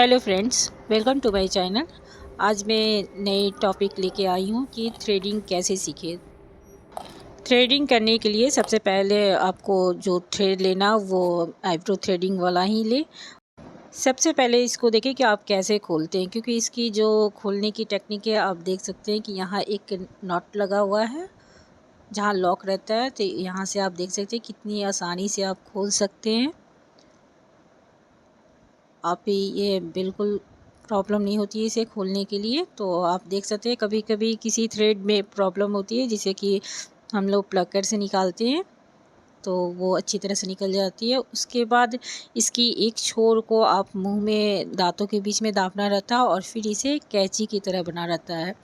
Hello friends, welcome to my channel. आज मैं नई टॉपिक लेके आई हूँ कि थ्रेडिंग कैसे सीखें। थ्रेडिंग करने के लिए सबसे पहले आपको जो थ्रेड लेना वो आईब्रो थ्रेडिंग वाला ही ले। सबसे पहले इसको देखें कि आप कैसे खोलते हैं, क्योंकि इसकी जो खोलने की टेक्निक है आप देख सकते हैं कि यहाँ एक नॉट लगा हुआ है जहाँ लॉक रहता है। तो यहाँ से आप देख सकते हैं कितनी आसानी से आप खोल सकते हैं। आप ये बिल्कुल प्रॉब्लम नहीं होती है इसे खोलने के लिए। तो आप देख सकते हैं कभी कभी किसी थ्रेड में प्रॉब्लम होती है जिसे कि हम लोग प्लकर से निकालते हैं तो वो अच्छी तरह से निकल जाती है। उसके बाद इसकी एक छोर को आप मुंह में दांतों के बीच में दाबना रहता है और फिर इसे कैंची की तरह बना रहता है।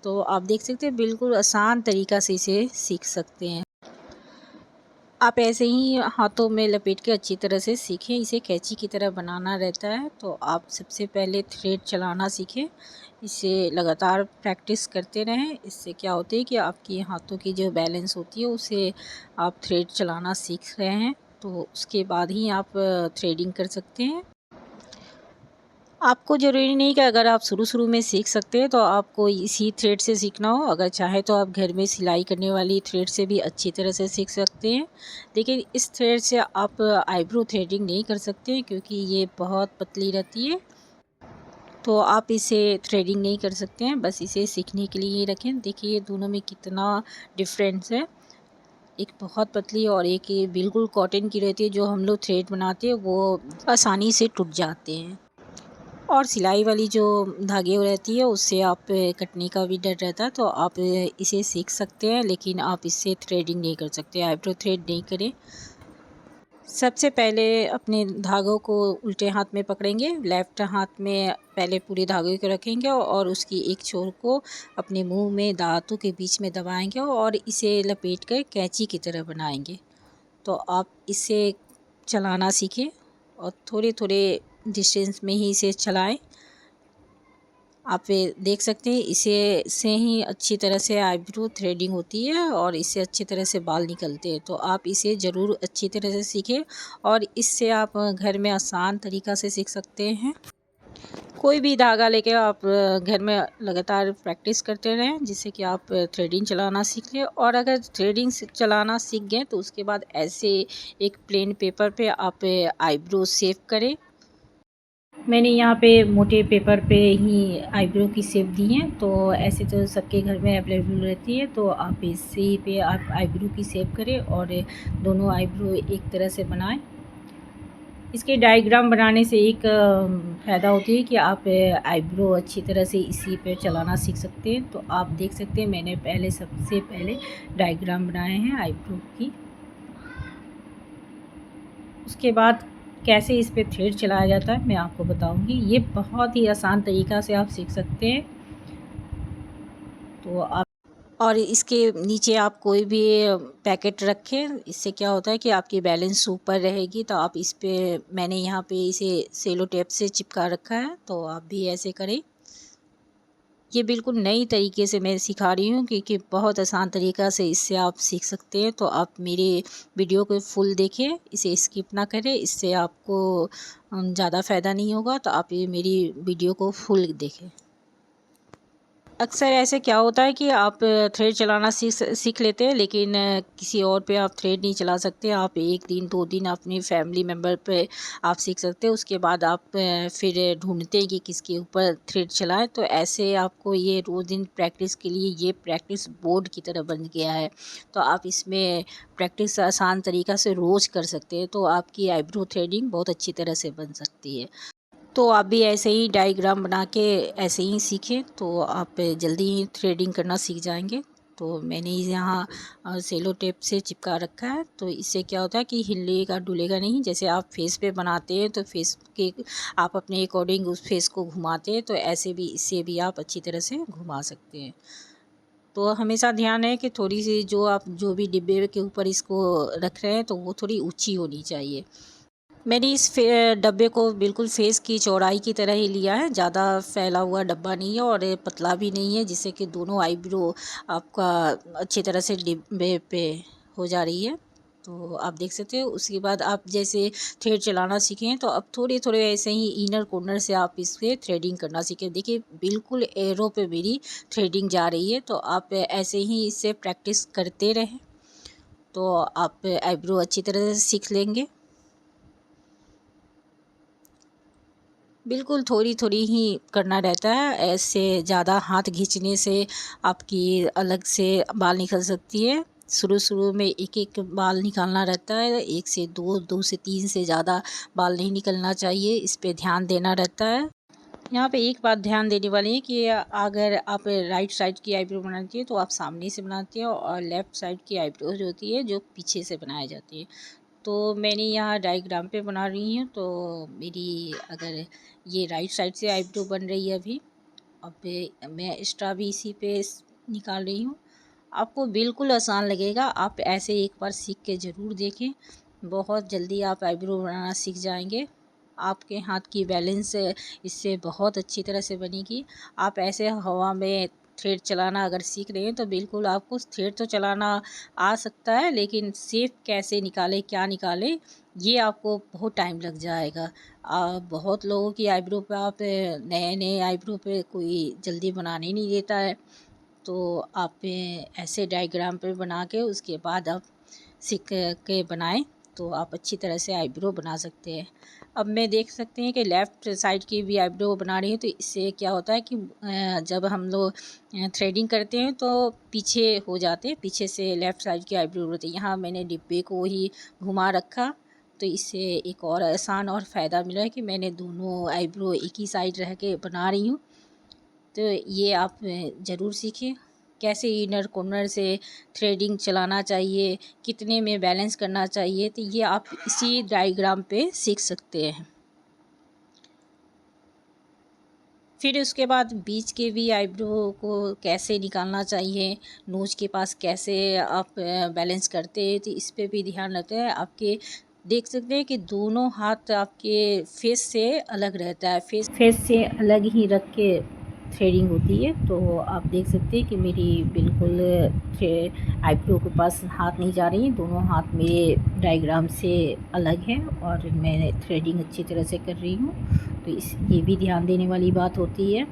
तो आप देख सकते हैं बिल्कुल आसान तरीक़ा से इसे सीख सकते हैं। आप ऐसे ही हाथों में लपेट के अच्छी तरह से सीखें। इसे कैंची की तरह बनाना रहता है। तो आप सबसे पहले थ्रेड चलाना सीखें। इसे लगातार प्रैक्टिस करते रहें। इससे क्या होता है कि आपकी हाथों की जो बैलेंस होती है उसे आप थ्रेड चलाना सीख रहे हैं। तो उसके बाद ही आप थ्रेडिंग कर सकते हैं। आपको ज़रूरी नहीं कि अगर आप शुरू में सीख सकते हैं तो आपको इसी थ्रेड से सीखना हो। अगर चाहे तो आप घर में सिलाई करने वाली थ्रेड से भी अच्छी तरह से सीख सकते हैं। लेकिन इस थ्रेड से आप आईब्रो थ्रेडिंग नहीं कर सकते क्योंकि ये बहुत पतली रहती है। तो आप इसे थ्रेडिंग नहीं कर सकते हैं, बस इसे सीखने के लिए ही रखें। देखिए दोनों में कितना डिफरेंस है। एक बहुत पतली और एक ये बिल्कुल कॉटन की रहती है। जो हम लोग थ्रेड बनाते हैं वो आसानी से टूट जाते हैं। और सिलाई वाली जो धागे रहती है उससे आप कटने का भी डर रहता है। तो आप इसे सीख सकते हैं लेकिन आप इससे थ्रेडिंग नहीं कर सकते, आईब्रो थ्रेड नहीं करें। सबसे पहले अपने धागों को उल्टे हाथ में पकड़ेंगे। लेफ़्ट हाथ में पहले पूरे धागे को रखेंगे और उसकी एक छोर को अपने मुंह में दांतों के बीच में दबाएंगे और इसे लपेट कर कैंची की तरह बनाएंगे। तो आप इसे चलाना सीखें और थोड़े थोड़े डिस्टेंस में ही इसे चलाएं। आप ये देख सकते हैं इसे से ही अच्छी तरह से आईब्रो थ्रेडिंग होती है और इससे अच्छी तरह से बाल निकलते हैं। तो आप इसे ज़रूर अच्छी तरह से सीखें और इससे आप घर में आसान तरीक़ा से सीख सकते हैं। कोई भी धागा लेके आप घर में लगातार प्रैक्टिस करते रहें जिससे कि आप थ्रेडिंग चलाना सीख लें। और अगर थ्रेडिंग चलाना सीख गए तो उसके बाद ऐसे एक प्लेन पेपर पे आप आईब्रो शेप करें। मैंने यहाँ पे मोटे पेपर पे ही आईब्रो की शेप दी है। तो ऐसे तो सबके घर में अवेलेबल रहती है। तो आप इसी पे आप आईब्रो की शेप करें और दोनों आईब्रो एक तरह से बनाएं। इसके डायग्राम बनाने से एक फ़ायदा होती है कि आप आईब्रो अच्छी तरह से इसी पे चलाना सीख सकते हैं। तो आप देख सकते हैं मैंने सबसे पहले डायग्राम बनाए हैं आईब्रो की। उसके बाद कैसे इस पे थ्रेड चलाया जाता है मैं आपको बताऊंगी। ये बहुत ही आसान तरीक़ा से आप सीख सकते हैं। तो आप और इसके नीचे आप कोई भी पैकेट रखें। इससे क्या होता है कि आपकी बैलेंस ऊपर रहेगी। तो आप इस पे मैंने यहाँ पे इसे सेलो टेप से चिपका रखा है। तो आप भी ऐसे करें। ये बिल्कुल नई तरीके से मैं सिखा रही हूँ क्योंकि बहुत आसान तरीक़ा से इससे आप सीख सकते हैं। तो आप मेरे वीडियो को फुल देखें, इसे स्किप ना करें। इससे आपको ज़्यादा फ़ायदा नहीं होगा। तो आप ये मेरी वीडियो को फुल देखें। अक्सर ऐसे क्या होता है कि आप थ्रेड चलाना सीख लेते हैं लेकिन किसी और पे आप थ्रेड नहीं चला सकते। आप 1 दिन 2 दिन अपनी फैमिली मेम्बर पे आप सीख सकते हैं। उसके बाद आप फिर ढूंढते हैं कि किसके ऊपर थ्रेड चलाएं। तो ऐसे आपको ये रोज़ दिन प्रैक्टिस के लिए ये प्रैक्टिस बोर्ड की तरह बन गया है। तो आप इसमें प्रैक्टिस आसान तरीक़ा से रोज़ कर सकते हैं। तो आपकी आईब्रो थ्रेडिंग बहुत अच्छी तरह से बन सकती है। तो आप भी ऐसे ही डायग्राम बना के ऐसे ही सीखें तो आप जल्दी ही थ्रेडिंग करना सीख जाएंगे। तो मैंने यहाँ सेलो टेप से चिपका रखा है। तो इससे क्या होता है कि हिलेगा डुलेगा नहीं। जैसे आप फेस पे बनाते हैं तो फेस के आप अपने अकॉर्डिंग उस फेस को घुमाते हैं। तो ऐसे भी इससे भी आप अच्छी तरह से घुमा सकते हैं। तो हमेशा ध्यान है कि थोड़ी सी जो आप जो भी डिब्बे के ऊपर इसको रख रहे हैं तो वो थोड़ी ऊँची होनी चाहिए। मैंने इस डब्बे को बिल्कुल फेस की चौड़ाई की तरह ही लिया है। ज़्यादा फैला हुआ डब्बा नहीं है और पतला भी नहीं है जिससे कि दोनों आईब्रो आपका अच्छी तरह से डिब्बे पे हो जा रही है। तो आप देख सकते हो। उसके बाद आप जैसे थ्रेड चलाना सीखें तो अब थोड़े थोड़े ऐसे ही इनर कॉर्नर से आप इसके थ्रेडिंग करना सीखें। देखिए बिल्कुल एरो पे मेरी थ्रेडिंग जा रही है, तो आप ऐसे ही इससे प्रैक्टिस करते रहें तो आप आईब्रो अच्छी तरह से सीख लेंगे। बिल्कुल थोड़ी थोड़ी ही करना रहता है, ऐसे ज़्यादा हाथ खींचने से आपकी अलग से बाल निकल सकती है। शुरू में एक एक बाल निकालना रहता है, 1 से 2, 2 से 3 से ज़्यादा बाल नहीं निकलना चाहिए, इस पे ध्यान देना रहता है। यहाँ पे एक बात ध्यान देने वाली है कि अगर आप राइट साइड की आईब्रो बनाती है तो आप सामने से बनाती है, और लेफ़्ट साइड की आईब्रो जो होती है जो पीछे से बनाई जाती है। तो मैंने यहाँ डायग्राम पे बना रही हूँ, तो मेरी अगर ये राइट साइड से आईब्रो बन रही है अभी। अब मैं एक्स्ट्रा भी इसी पे निकाल रही हूँ। आपको बिल्कुल आसान लगेगा, आप ऐसे एक बार सीख के ज़रूर देखें, बहुत जल्दी आप आईब्रो बनाना सीख जाएंगे। आपके हाथ की बैलेंस इससे बहुत अच्छी तरह से बनेगी। आप ऐसे हवा में थ्रेड चलाना अगर सीख रहे हैं तो बिल्कुल आपको थ्रेड तो चलाना आ सकता है, लेकिन शेप कैसे निकालें क्या निकालें ये आपको बहुत टाइम लग जाएगा। बहुत लोगों की आईब्रो पे आप नए नए आईब्रो पे कोई जल्दी बनाने नहीं देता है, तो आप ऐसे डायग्राम पे बना के उसके बाद आप सीख के बनाएं तो आप अच्छी तरह से आईब्रो बना सकते हैं। अब मैं देख सकते हैं कि लेफ़्ट साइड की भी आईब्रो बना रही हूँ, तो इससे क्या होता है कि जब हम लोग थ्रेडिंग करते हैं तो पीछे हो जाते हैं, पीछे से लेफ़्ट साइड की आईब्रो होती है। यहाँ मैंने डिब्बे को ही घुमा रखा, तो इससे एक और आसान और फ़ायदा मिला है कि मैंने दोनों आईब्रो एक ही साइड रह के बना रही हूँ। तो ये आप ज़रूर सीखें, कैसे इनर कॉर्नर से थ्रेडिंग चलाना चाहिए, कितने में बैलेंस करना चाहिए, तो ये आप इसी डायग्राम पे सीख सकते हैं। फिर उसके बाद बीच के भी आईब्रो को कैसे निकालना चाहिए, नोज़ के पास कैसे आप बैलेंस करते हैं, तो इस पे भी ध्यान रखते हैं। आपके देख सकते हैं कि दोनों हाथ आपके फेस से अलग रहता है, फेस से अलग ही रख के थ्रेडिंग होती है। तो आप देख सकते हैं कि मेरी बिल्कुल आईब्रो के पास हाथ नहीं जा रही, दोनों हाथ मेरे डायग्राम से अलग है और मैं थ्रेडिंग अच्छी तरह से कर रही हूँ। तो ये भी ध्यान देने वाली बात होती है।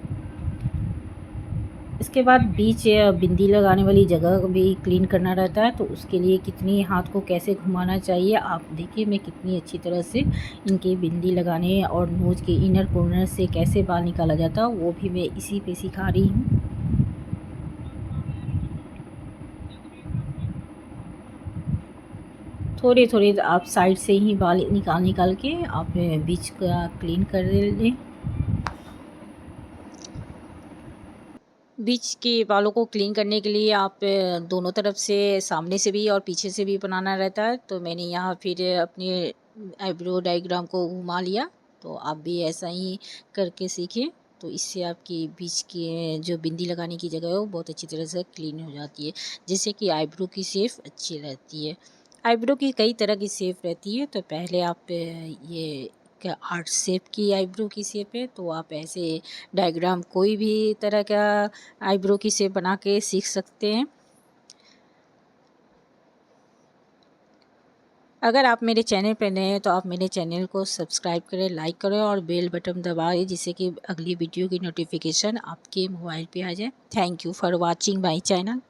इसके बाद बीच बिंदी लगाने वाली जगह भी क्लीन करना रहता है, तो उसके लिए कितनी हाथ को कैसे घुमाना चाहिए आप देखिए, मैं कितनी अच्छी तरह से इनके बिंदी लगाने और नोज़ के इनर कॉर्नर से कैसे बाल निकाला जाता है वो भी मैं इसी पे सिखा रही हूँ। थोड़े थोड़े आप साइड से ही बाल निकाल के आप बीच का क्लीन कर लें। बीच के बालों को क्लीन करने के लिए आप दोनों तरफ से, सामने से भी और पीछे से भी बनाना रहता है। तो मैंने यहाँ फिर अपने आईब्रो डायग्राम को घुमा लिया, तो आप भी ऐसा ही करके सीखें। तो इससे आपकी बीच की जो बिंदी लगाने की जगह है वो बहुत अच्छी तरह से क्लीन हो जाती है, जिससे कि आईब्रो की शेप अच्छी रहती है। आईब्रो की कई तरह की शेप रहती है, तो पहले आप ये हार्ट शेप की आईब्रो की शेप है, तो आप ऐसे डायग्राम कोई भी तरह का आईब्रो की शेप बना के सीख सकते हैं। अगर आप मेरे चैनल पर नए हैं तो आप मेरे चैनल को सब्सक्राइब करें, लाइक करें और बेल बटन दबाएं, जिससे कि अगली वीडियो की नोटिफिकेशन आपके मोबाइल पे आ जाए। Thank you for watching my channel.